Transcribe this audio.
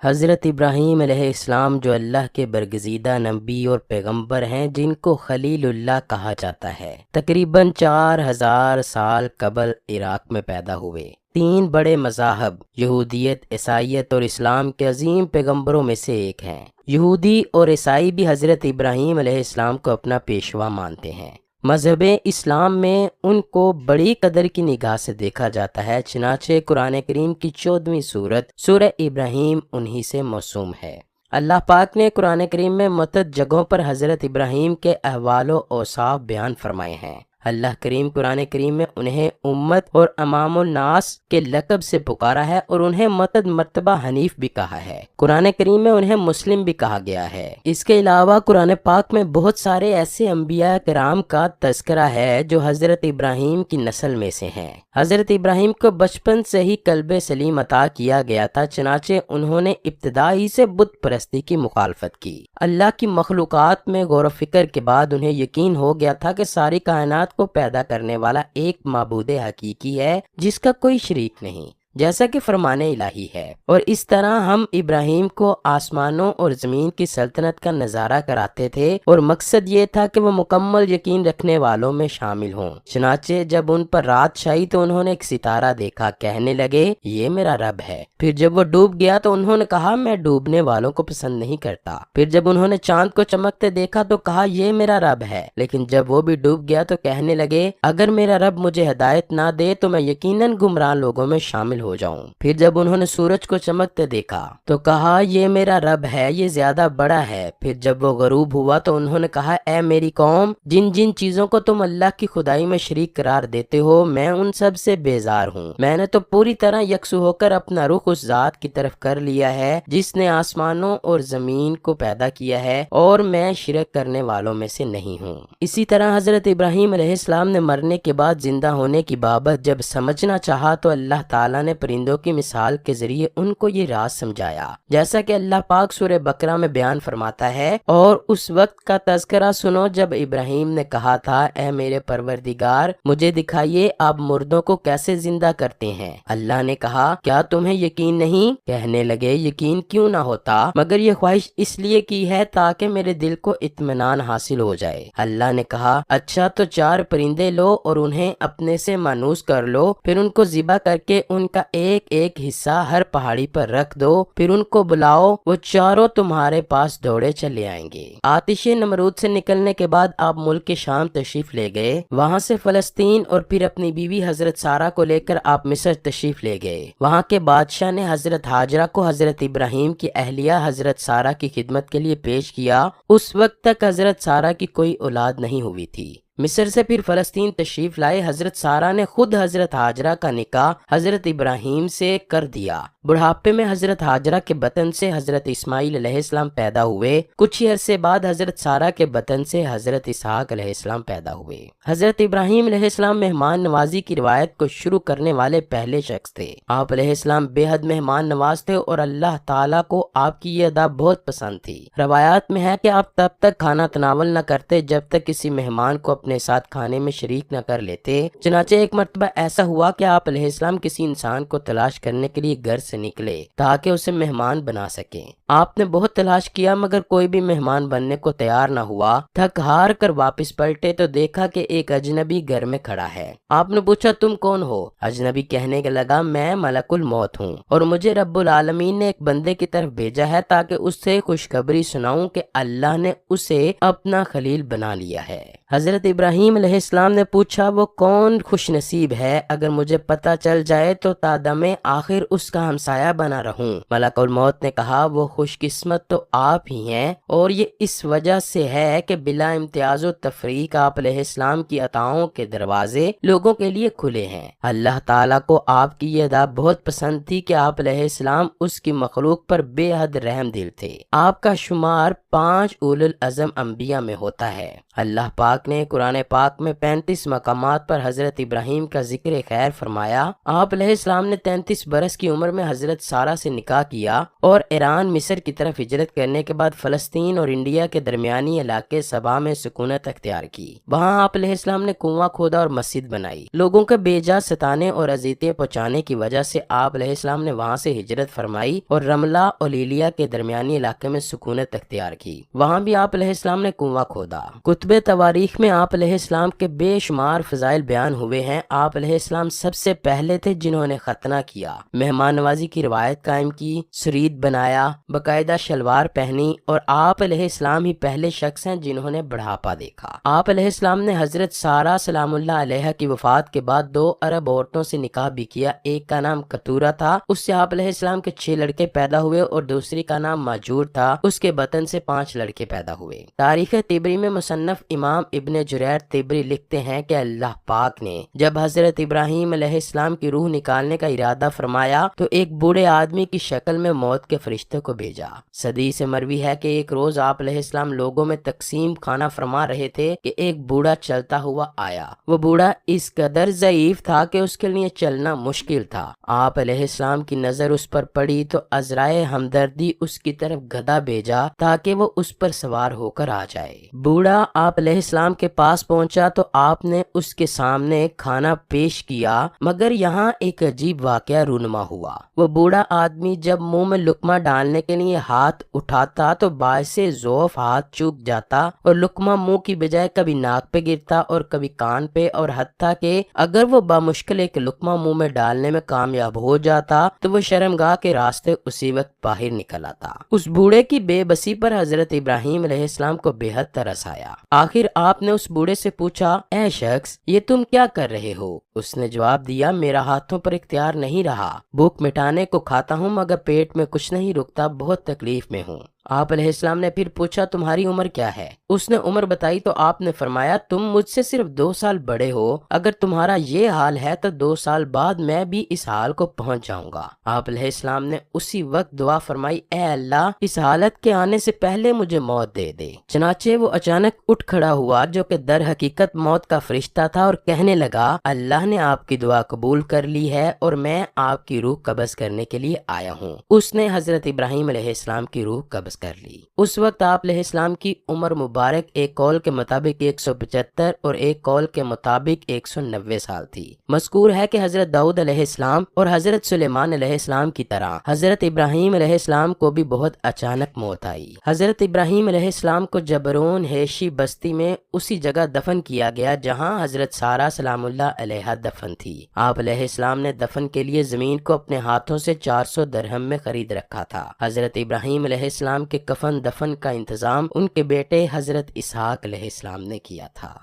حضرت ابراہیم علیہ السلام جو اللہ کے برگزیدہ نبی اور پیغمبر ہیں، جن کو خلیل اللہ کہا جاتا ہے، تقریباً 4000 سال قبل عراق میں پیدا ہوئے۔ 3 بڑے مذاہب یہودیت، عیسائیت اور اسلام کے عظیم پیغمبروں میں سے ایک ہیں۔ یہودی اور عیسائی بھی حضرت ابراہیم علیہ السلام کو اپنا پیشوا مانتے ہیں۔ مذہب اسلام میں ان کو بڑی قدر کی نگاہ سے دیکھا جاتا ہے، چنانچہ قرآن کریم کی 14ویں سورت سورہ ابراہیم انہی سے موسوم ہے۔ اللہ پاک نے قرآن کریم میں متعدد جگہوں پر حضرت ابراہیم کے احوال و اوصاف بیان فرمائے ہیں۔ اللہ کریم قرآن کریم میں انہیں امت اور امام الناس کے لقب سے پکارا ہے اور انہیں متعدد مرتبہ حنیف بھی کہا ہے۔ قرآن کریم میں انہیں مسلم بھی کہا گیا ہے۔ اس کے علاوہ قرآن پاک میں بہت سارے ایسے انبیاء کرام کا تذکرہ ہے جو حضرت ابراہیم کی نسل میں سے ہیں۔ حضرت ابراہیم کو بچپن سے ہی قلب سلیم عطا کیا گیا تھا، چنانچہ انہوں نے ابتدائی سے بت پرستی کی مخالفت کی۔ اللہ کی مخلوقات میں غور و فکر کے بعد انہیں یقین ہو گیا تھا کہ ساری کائنات کو پیدا کرنے والا ایک معبود حقیقی ہے جس کا کوئی شریک نہیں، جیسا کہ فرمان الہی ہے، اور اس طرح ہم ابراہیم کو آسمانوں اور زمین کی سلطنت کا نظارہ کراتے تھے اور مقصد یہ تھا کہ وہ مکمل یقین رکھنے والوں میں شامل ہوں۔ چنانچہ جب ان پر رات چھائی تو انہوں نے ایک ستارہ دیکھا، کہنے لگے یہ میرا رب ہے۔ پھر جب وہ ڈوب گیا تو انہوں نے کہا میں ڈوبنے والوں کو پسند نہیں کرتا۔ پھر جب انہوں نے چاند کو چمکتے دیکھا تو کہا یہ میرا رب ہے، لیکن جب وہ بھی ڈوب گیا تو کہنے لگے اگر میرا رب مجھے ہدایت نہ دے تو میں یقیناً گمراہ لوگوں میں شامل ہو جاؤں۔ پھر جب انہوں نے سورج کو چمکتے دیکھا تو کہا یہ میرا رب ہے، یہ زیادہ بڑا ہے۔ پھر جب وہ غروب ہوا تو انہوں نے کہا اے میری قوم، جن جن چیزوں کو تم اللہ کی خدائی میں شریک قرار دیتے ہو میں ان سب سے بیزار ہوں۔ میں نے تو پوری طرح یکسو ہو کر اپنا رخ اس ذات کی طرف کر لیا ہے جس نے آسمانوں اور زمین کو پیدا کیا ہے، اور میں شرک کرنے والوں میں سے نہیں ہوں۔ اسی طرح حضرت ابراہیم علیہ السلام نے مرنے کے بعد زندہ ہونے کی بابت جب سمجھنا چاہا تو اللہ تعالیٰ نے پرندوں کی مثال کے ذریعے ان کو یہ راز سمجھایا، جیسا کہ اللہ پاک سورہ بقرہ میں بیان فرماتا ہے، اور اس وقت کا تذکرہ سنو جب ابراہیم نے کہا تھا اے میرے پروردگار مجھے دکھائیے آپ مردوں کو کیسے زندہ کرتے ہیں۔ اللہ نے کہا کیا تمہیں یقین نہیں؟ کہنے لگے یقین کیوں نہ ہوتا، مگر یہ خواہش اس لیے کی ہے تاکہ میرے دل کو اطمینان حاصل ہو جائے۔ اللہ نے کہا اچھا تو 4 پرندے لو اور انہیں اپنے سے مانوس کر لو، پھر ان کو ذبح کر کے ان کا ایک ایک حصہ ہر پہاڑی پر رکھ دو، پھر ان کو بلاؤ، وہ چاروں تمہارے پاس دوڑے چلے آئیں گے۔ آتش نمرود سے نکلنے کے بعد آپ ملک شام تشریف لے گئے، وہاں سے فلسطین اور پھر اپنی بیوی حضرت سارہ کو لے کر آپ مصر تشریف لے گئے۔ وہاں کے بادشاہ نے حضرت ہاجرہ کو حضرت ابراہیم کی اہلیہ حضرت سارہ کی خدمت کے لیے پیش کیا۔ اس وقت تک حضرت سارہ کی کوئی اولاد نہیں ہوئی تھی۔ مصر سے پھر فلسطین تشریف لائے حضرت سارہ نے خود حضرت ہاجرہ کا نکاح حضرت ابراہیم سے کر دیا۔ بڑھاپے میں حضرت ہاجرہ کے بطن سے حضرت اسماعیل علیہ السلام پیدا ہوئے۔ کچھ ہی عرصے بعد حضرت سارہ کے بطن سے حضرت اسحاق علیہ السلام پیدا ہوئے۔ حضرت ابراہیم علیہ السلام مہمان نوازی کی روایت کو شروع کرنے والے پہلے شخص تھے۔ آپ علیہ السلام بے حد مہمان نواز تھے اور اللہ تعالیٰ کو آپ کی یہ ادا بہت پسند تھی۔ روایات میں ہے کہ آپ تب تک کھانا تناول نہ کرتے جب تک کسی مہمان کو اپنے ساتھ کھانے میں شریک نہ کر لیتے۔ چنانچہ ایک مرتبہ ایسا ہوا کہ آپ علیہ السلام کسی انسان کو تلاش کرنے کے لیے گھر سے نکلے تاکہ اسے مہمان بنا سکیں۔ آپ نے بہت تلاش کیا مگر کوئی بھی مہمان بننے کو تیار نہ ہوا۔ تھک ہار کر واپس پلٹے تو دیکھا کہ ایک اجنبی گھر میں کھڑا ہے۔ آپ نے پوچھا تم کون ہو؟ اجنبی کہنے لگا میں ملک الموت ہوں اور مجھے رب العالمین نے ایک بندے کی طرف بھیجا ہے تاکہ اس سے خوشخبری سناؤں کہ اللہ نے اسے اپنا خلیل بنا لیا ہے۔ حضرت ابراہیم علیہ السلام نے پوچھا وہ کون خوش نصیب ہے، اگر مجھے پتہ چل جائے تو تا دم آخر اس کا ہمسایہ بنا رہوں۔ ملک الموت نے کہا وہ خوش قسمت تو آپ ہی ہیں، اور یہ اس وجہ سے ہے کہ بلا امتیاز و تفریق آپ علیہ السلام کی عطاؤں کے دروازے لوگوں کے لیے کھلے ہیں۔ اللہ تعالیٰ کو آپ کی یہ ادا بہت پسند تھی کہ آپ علیہ السلام اس کی مخلوق پر بے حد رحم دل تھے۔ آپ کا شمار 5 اولو العزم انبیاء میں ہوتا ہے۔ اللہ پاک پاک نے قرآن پاک میں 35 مقامات پر حضرت ابراہیم کا ذکر خیر فرمایا۔ آپ علیہ السلام نے 33 برس کی عمر میں حضرت سارہ سے نکاح کیا اور ایران مصر کی طرف ہجرت کرنے کے بعد فلسطین اور انڈیا کے درمیانی علاقے سبا میں سکونت اختیار کی۔ وہاں آپ علیہ السلام نے کنواں کھودا اور مسجد بنائی۔ لوگوں کے بے جا ستانے اور اذیتیں پہنچانے کی وجہ سے آپ علیہ السلام نے وہاں سے ہجرت فرمائی اور رملہ اور لیلیا کے درمیانی علاقے میں سکونت اختیار کی۔ وہاں بھی آپ علیہ السلام نے کنواں کھودا۔ کتب تواریخ میں آپ علیہ السلام کے بے شمار فضائل بیان ہوئے ہیں۔ آپ علیہ السلام سب سے پہلے تھے جنہوں نے ختنہ کیا، مہمان نوازی کی روایت قائم کی، سرید بنایا، باقاعدہ شلوار پہنی، اور آپ علیہ السلام ہی پہلے شخص ہیں جنہوں نے بڑھاپا دیکھا۔ آپ علیہ السلام نے حضرت سارہ سلام اللہ علیہ کی وفات کے بعد 2 عرب عورتوں سے نکاح بھی کیا۔ ایک کا نام کتورہ تھا، اس سے آپ علیہ السلام کے 6 لڑکے پیدا ہوئے، اور دوسری کا نام ماجور تھا، اس کے بطن سے 5 لڑکے پیدا ہوئے۔ تاریخ طبری میں مصنف امام ابن جریر طبری لکھتے ہیں کہ اللہ پاک نے جب حضرت ابراہیم علیہ السلام کی روح نکالنے کا ارادہ فرمایا تو ایک بوڑھے آدمی کی شکل میں موت کے فرشتے کو بھیجا۔ صدی سے مروی ہے کہ ایک روز آپ علیہ السلام لوگوں میں تقسیم کھانا فرما رہے تھے کہ ایک بوڑھا چلتا ہوا آیا۔ وہ بوڑھا اس قدر ضعیف تھا کہ اس کے لیے چلنا مشکل تھا۔ آپ علیہ السلام کی نظر اس پر پڑی تو عذرائے ہمدردی اس کی طرف گدھا بھیجا تاکہ وہ اس پر سوار ہو کر آ جائے۔ بوڑھا آپ علیہ السلام کے پاس پہنچا تو آپ نے اس کے سامنے کھانا پیش کیا، مگر یہاں ایک عجیب واقعہ رونما ہوا۔ وہ بوڑھا آدمی جب منہ میں لقمہ ڈالنے کے لیے ہاتھ اٹھاتا تو باعث ذوف ہاتھ چوک جاتا اور لقمہ منہ کی بجائے کبھی ناک پہ گرتا اور کبھی کان پہ، اور حتیٰ کہ اگر وہ بامشکل ایک لقمہ منہ میں ڈالنے میں کامیاب ہو جاتا تو وہ شرمگاہ کے راستے اسی وقت باہر نکل آتا۔ اس بوڑھے کی بے بسی پر حضرت ابراہیم علیہ السلام کو بے حد ترس آیا۔ آخر آپ نے اس بوڑھے سے پوچھا، اے شخص، یہ تم کیا کر رہے ہو؟ اس نے جواب دیا، میرا ہاتھوں پر اختیار نہیں رہا، بھوک مٹانے کو کھاتا ہوں مگر پیٹ میں کچھ نہیں رکتا، بہت تکلیف میں ہوں۔ آپ علیہ السلام نے پھر پوچھا، تمہاری عمر کیا ہے؟ اس نے عمر بتائی تو آپ نے فرمایا، تم مجھ سے صرف 2 سال بڑے ہو، اگر تمہارا یہ حال ہے تو 2 سال بعد میں بھی اس حال کو پہنچ جاؤں گا۔ آپ علیہ السلام نے اسی وقت دعا فرمائی، اے اللہ، اس حالت کے آنے سے پہلے مجھے موت دے دے۔ چنانچہ وہ اچانک اٹھ کھڑا ہوا جو کہ در حقیقت موت کا فرشتہ تھا، اور کہنے لگا، اللہ نے آپ کی دعا قبول کر لی ہے اور میں آپ کی روح قبض کرنے کے لیے آیا ہوں۔ اس نے حضرت ابراہیم علیہ السلام کی روح قبض کر لی۔ اس وقت آپ علیہ السلام کی عمر مبارک ایک قول کے مطابق 175 اور ایک قول کے مطابق 190 سال تھی۔ مذکور ہے کہ حضرت داؤد علیہ السلام اور حضرت سلیمان علیہ السلام کی طرح حضرت ابراہیم علیہ السلام کو بھی بہت اچانک موت آئی۔ حضرت ابراہیم علیہ السلام کو جبرون ہیشی بستی میں اسی جگہ دفن کیا گیا جہاں حضرت سارہ سلام اللہ علیہ دفن تھی۔ آپ علیہ السلام نے دفن کے لیے زمین کو اپنے ہاتھوں سے 400 درہم میں خرید رکھا تھا۔ حضرت ابراہیم علیہ السلام کے کفن دفن کا انتظام ان کے بیٹے حضرت اسحاق علیہ السلام نے کیا تھا۔